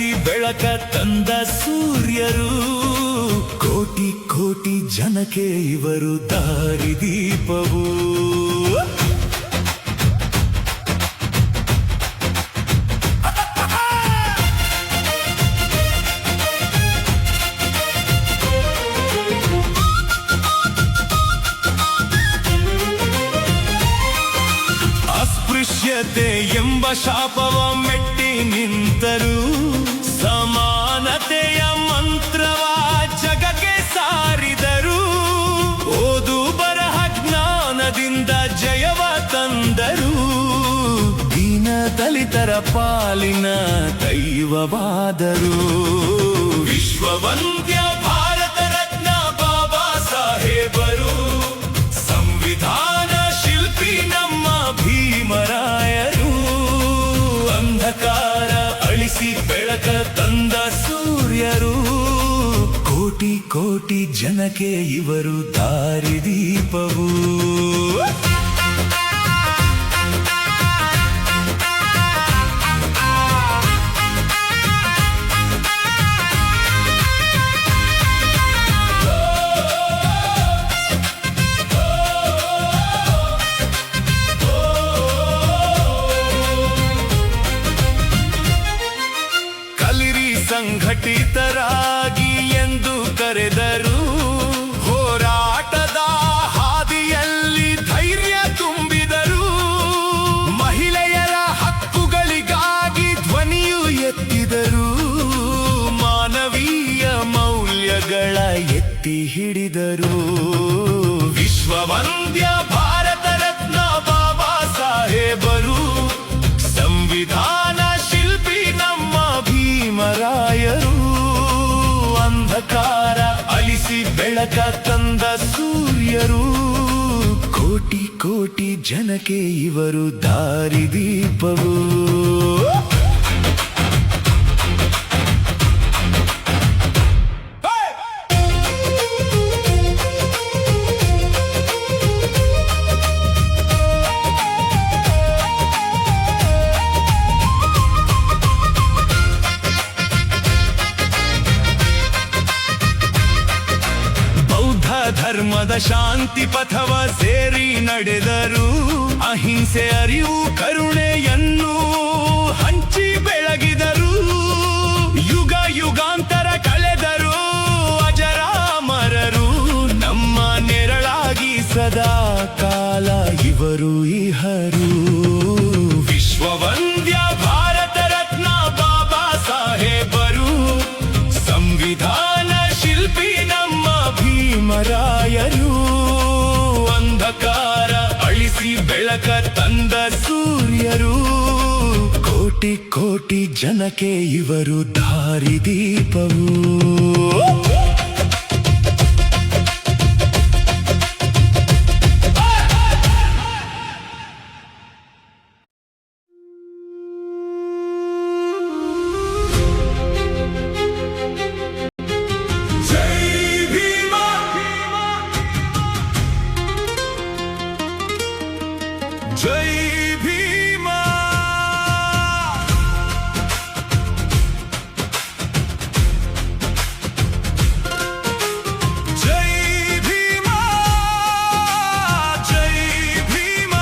ಅಳಿಸಿ ಬೆಳಕ ತಂದ ಸೂರ್ಯರು. ಕೋಟಿ ಕೋಟಿ ಜನಕ್ಕೆ ಇವರು ದಾರಿದೀಪವು. ಅಸ್ಪೃಶ್ಯತೆ ಎಂಬ ಶಾಪವ ಮೆಟ್ಟಿ ನಿಂತರು. ಸಮಾನತೆಯ ಮಂತ್ರವ ಜಗಕ್ಕೆ ಸಾರಿದರು. ಓದು ಬರಹ ಜ್ಞಾನದಿಂದ ಜಯವ ತಂದರು. ದೀನ ದಲಿತರ ಪಾಲಿನ ದೈವವಾದರು. ವಿಶ್ವವಂದ್ಯ ಭಾರತ ರತ್ನ ಬಾಬಾ ಸಾಹೇಬರು. ಸಂವಿಧಾನ ಶಿಲ್ಪಿ ನಮ್ಮ ಭೀಮರಾಯರು. ಅಂಧಕಾರ ಅಳಿಸಿ ಬೆಳಕ ತಂದ ಸೂರ್ಯರು. ಕೋಟಿ ಕೋಟಿ ಜನಕ್ಕೆ ಇವರು ದಾರಿದೀಪವು. ಸಂಘಟಿತರಾಗಿ ಎಂದು ಕರೆದರು. ಹೋರಾಟದ ಹಾದಿಯಲ್ಲಿ ಧೈರ್ಯ ತುಂಬಿದರು. ಮಹಿಳೆಯರ ಹಕ್ಕುಗಳಿಗಾಗಿ ಧ್ವನಿಯು ಎತ್ತಿದರು. ಮಾನವೀಯ ಮೌಲ್ಯಗಳ ಎತ್ತಿ ಹಿಡಿದರು. ವಿಶ್ವವಂದ್ಯ ಭಾರತ ರತ್ನ ಬಾಬಾ ಸಾಹೇಬರು. ಸಂವಿಧಾನ ಶಿಲ್ಪಿ ನಮ್ಮ ಭೀಮರಾಯರು. ಅಂಧಕಾರ ಅಳಿಸಿ ಬೆಳಕ ತಂದ ಸೂರ್ಯರು. ಕೋಟಿ ಕೋಟಿ ಜನಕ್ಕೆ ಇವರು ದಾರಿದೀಪವು. ಧರ್ಮದ ಶಾಂತಿ ಪಥವ ಸೇರಿ ನಡೆದರು. ಅಹಿಂಸೆ ಅರಿವು ಕರುಣೆಯನ್ನು ಹಂಚಿ ಬೆಳಗಿದರು. ಯುಗ ಯುಗಾಂತರ ಕಳೆದರು ಅಜರಾಮರರು. ನಮ್ಮ ನೆರಳಾಗಿ ಸದಾ ಕಾಲ ಇವರು ಇಹರು. ವಿಶ್ವವಂದ್ಯ ಭಾರತ ರತ್ನ ಬಾಬಾ ಸಾಹೇಬರು. ಸಂವಿಧಾನ ಶಿಲ್ಪಿ ನಮ್ಮ ಭೀಮರಾಯರು. ಅಂಧಕಾರ ಅಳಿಸಿ ಬೆಳಕ ತಂದ ಸೂರ್ಯರು. ಕೋಟಿ ಕೋಟಿ ಜನಕ್ಕೆ ಇವರು ದಾರಿದೀಪವು. ಜೈ ಭೀಮ. ಜೈ ಭೀಮ. ಜೈ ಭೀಮ.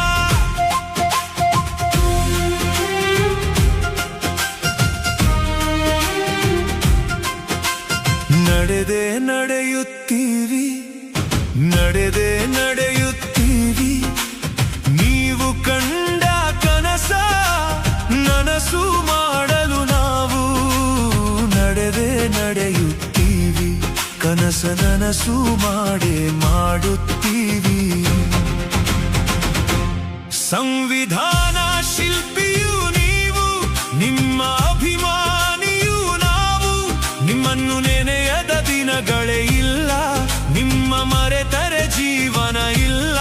ನಡೆದೆ ನಡೆಯುತ್ತೀವಿ, ನಡೆದೆ ನಡೆಯುತ್ತೀವಿ. ನೀವು ಕಂಡ ಕನಸ ನನಸು ಮಾಡಲು ನಾವು ನಡೆದೆ ನಡೆಯುತ್ತೀವಿ. ಕನಸ ನನಸು ಮಾಡೇ ಮಾಡುತ್ತೀವಿ. ಸಂವಿಧಾನ ಶಿಲ್ಪಿಯು ನೀವು, ನಿಮ್ಮ ಅಭಿಮಾನಿಯು ನಾವು. ನಿಮ್ಮನ್ನು ನೆನೆಯದ ದಿನಗಳೇ ಇಲ್ಲ, ನಿಮ್ಮ ಮರೆತರೆ ಜೀವನ ಇಲ್ಲ.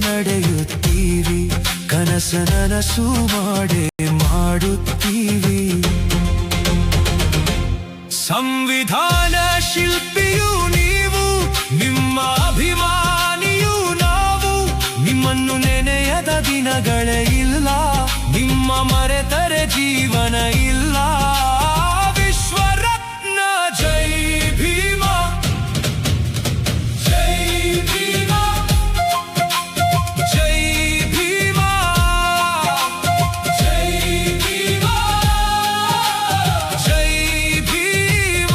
ನಡೆಯುತ್ತೀವಿ, ಕನಸು ಮಾಡೇ ಮಾಡುತ್ತೀವಿ. ಸಂವಿಧಾನ ಶಿಲ್ಪಿಯೂ ನೀವು, ನಿಮ್ಮ ಅಭಿಮಾನಿಯೂ ನಾವು. ನಿಮ್ಮನ್ನು ನೆನೆಯದ ದಿನಗಳೇ ಇಲ್ಲ, ನಿಮ್ಮ ಮರೆತರೆ ಜೀವನ ಇಲ್ಲ. ವಿಶ್ವರತ್ನ ಜೈ ಭೀಮ, ಜೈ ಭೀಮ, ಜೈ ಭೀಮ, ಜೈ ಭೀಮ, ಜೈ ಭೀಮ.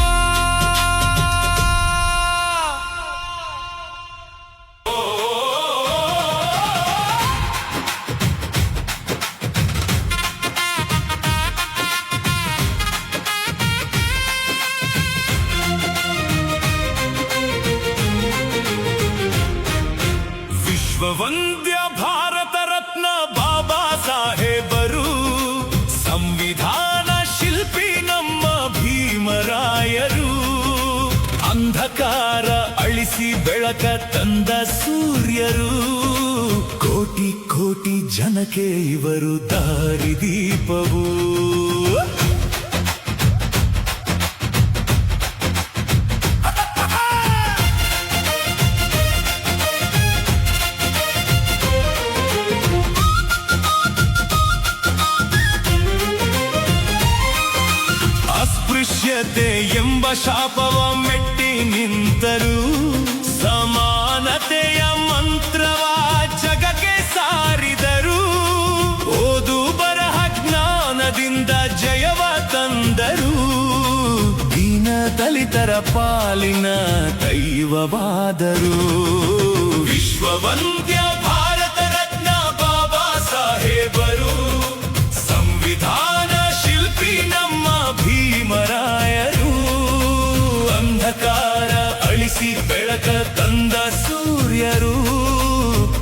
ವಿಶ್ವವಂದ್ಯ ಭಾರತ ರತ್ನ ಬಾಬಾ ಸಾಹೇಬರು, ಸಂವಿಧಾನ ಶಿಲ್ಪಿ ನಮ್ಮ ಭೀಮರಾಯರು. ಅಂಧಕಾರ ಅಳಿಸಿ ಬೆಳಕ ತಂದ ಸೂರ್ಯರು, ಕೋಟಿ ಕೋಟಿ ಜನಕ್ಕೆ ಇವರು ದಾರಿದೀಪವು. ಅಸ್ಪೃಶ್ಯತೆ ಎಂಬ ಶಾಪವ ಮೆಟ್ಟಿ ನಿಂತರು, ಸಮಾನತೆಯ ಮಂತ್ರವ ಜಗಕ್ಕೆ ಸಾರಿದರು. ಓದು ಬರಹ ಜ್ಞಾನದಿಂದ ಜಯವ ತಂದರು, ದೀನ ದಲಿತರ ಪಾಲಿನ ದೈವವಾದರು. ವಿಶ್ವವಂದ್ಯ ಭಾರತ ರತ್ನ ಬಾಬಾ ಸಾಹೇಬರು, ಸಂವಿಧಾನ ಶಿಲ್ಪಿ ನಮ್ಮ ಭೀಮರಾಯರು. ಅಂಧಕಾರ ಅಳಿಸಿ ಬೆಳಕ ತಂದ ಸೂರ್ಯರು,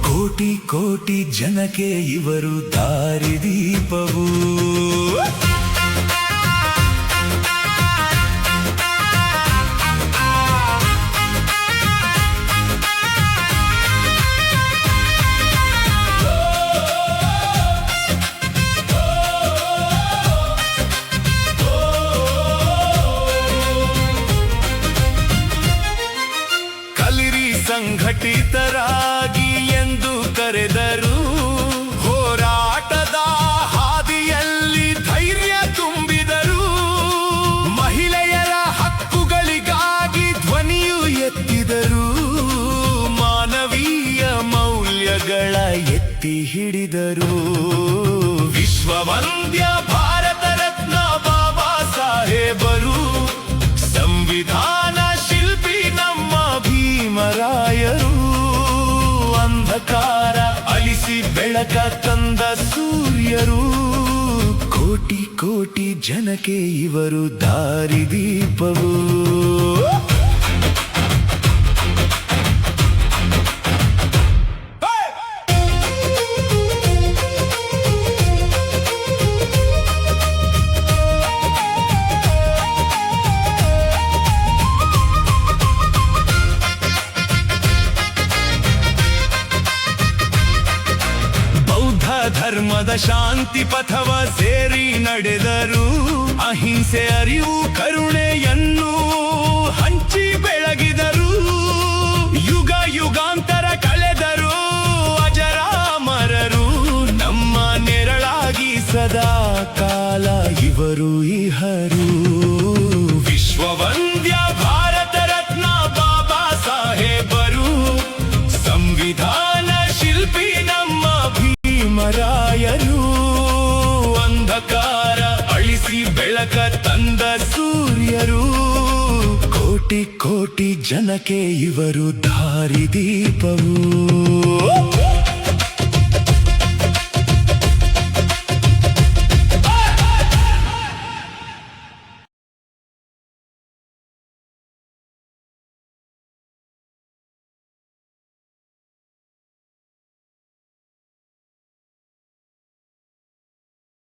ಕೋಟಿ ಕೋಟಿ ಜನಕ್ಕೆ ಇವರು ದಾರಿದೀಪವು. ಸಂಘಟಿತರಾಗಿ ಎಂದು ಕರೆದರು, ಹೋರಾಟದ ಹಾದಿಯಲ್ಲಿ ಧೈರ್ಯ ತುಂಬಿದರು. ಮಹಿಳೆಯರ ಹಕ್ಕುಗಳಿಗಾಗಿ ಧ್ವನಿಯು ಎತ್ತಿದರು, ಮಾನವೀಯ ಮೌಲ್ಯಗಳ ಎತ್ತಿ ಹಿಡಿದರು. ವಿಶ್ವವಂದ್ಯ ಭಾರತ ರತ್ನ ಬಾಬಾ ಸಾಹೇಬರು, ಸಂವಿಧಾನ ಶಿಲ್ಪಿ ನಮ್ಮ ಭೀಮರಾಯರು. ಅಂಧಕಾರ ಅಳಿಸಿ ಬೆಳಕ ತಂದ ಸೂರ್ಯರು, ಕೋಟಿ ಕೋಟಿ ಜನಕ್ಕೆ ಇವರು ದಾರಿದೀಪವು. ಧರ್ಮದ ಶಾಂತಿ ಪಥವ ಸೇರಿ ನಡೆದರು, ಅಹಿಂಸೆ ಅರಿವು ಕರುಣೆಯನ್ನು ಹಂಚಿ ಬೆಳಗಿದರು. ಯುಗ ಯುಗಾಂತರ ಕಳೆದರು, ಅಜರಾಮರರು ನಮ್ಮ ನೆರಳಾಗಿ ಸದಾ ಕಾಲ ಇವರು ಇಹರು. ವಿಶ್ವವಂದ್ಯ ಭಾರತ ರತ್ನ ಬಾಬಾ ಸಾಹೇಬರು, ಸಂವಿಧಾನ ಶಿಲ್ಪಿ ನಮ್ಮ ಭೀಮರಾಯರು. ಅಂಧಕಾರ ಅಳಿಸಿ ಬೆಳಕ ತಂದ ಸೂರ್ಯರು, ಕೋಟಿ ಕೋಟಿ ಜನಕ್ಕೆ ಇವರು ದಾರಿದೀಪವು.